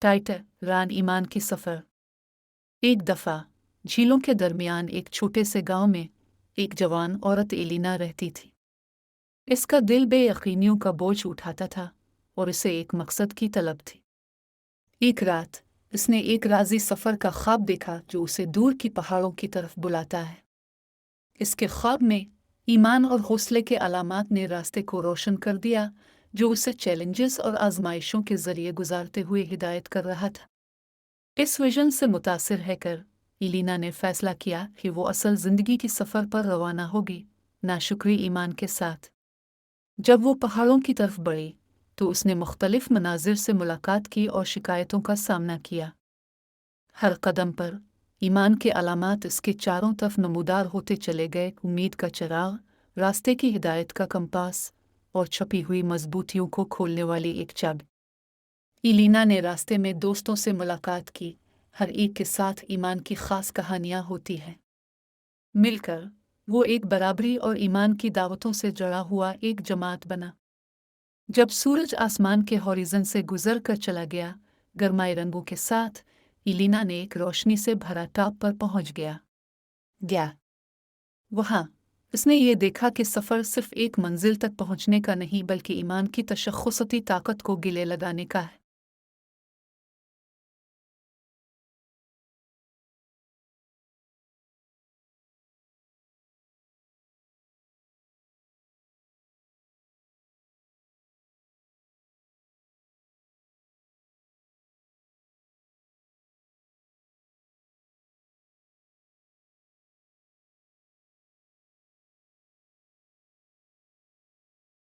Title रान ईमान की सफ़र। एक दफ़ा झीलों के दरमियान एक छोटे से गांव में एक जवान औरत एलिना रहती थी। इसका दिल बेयकीनियों का बोझ उठाता था और इसे एक मकसद की तलब थी। एक रात इसने एक राजी सफ़र का ख्वाब देखा जो उसे दूर की पहाड़ों की तरफ बुलाता है। इसके ख्वाब में ईमान और हौसले के अलामात ने रास्ते को रोशन कर दिया जो उसे चैलेंजेस और आजमाइशों के ज़रिए गुजारते हुए हिदायत कर रहा था। इस विजन से मुतासिर होकर एलिना ने फैसला किया कि वो असल ज़िंदगी की सफ़र पर रवाना होगी, नाशुक्री ईमान के साथ। जब वो पहाड़ों की तरफ बढ़ी तो उसने मुख्तलिफ मनाजिर से मुलाकात की और शिकायतों का सामना किया। हर कदम पर ईमान के अलामात इसके चारों तरफ नमूदार होते चले गए, उम्मीद का चिराग, रास्ते की हिदायत का कंपास और छपी हुई मजबूतियों को खोलने वाली एक चाबी। एलिना ने रास्ते में दोस्तों से मुलाकात की, हर एक के साथ ईमान की ख़ास कहानियाँ होती हैं। मिलकर वो एक बराबरी और ईमान की दावतों से जुड़ा हुआ एक जमात बना। जब सूरज आसमान के हॉरिज़न से गुजर कर चला गया, गरमाए रंगों के साथ एलिना ने एक रोशनी से भरा टॉप पर पहुंच गया। वहाँ उसने ये देखा कि सफ़र सिर्फ एक मंजिल तक पहुँचने का नहीं बल्कि ईमान की तशख़्ख़ुसी ताकत को गिले लगाने का है।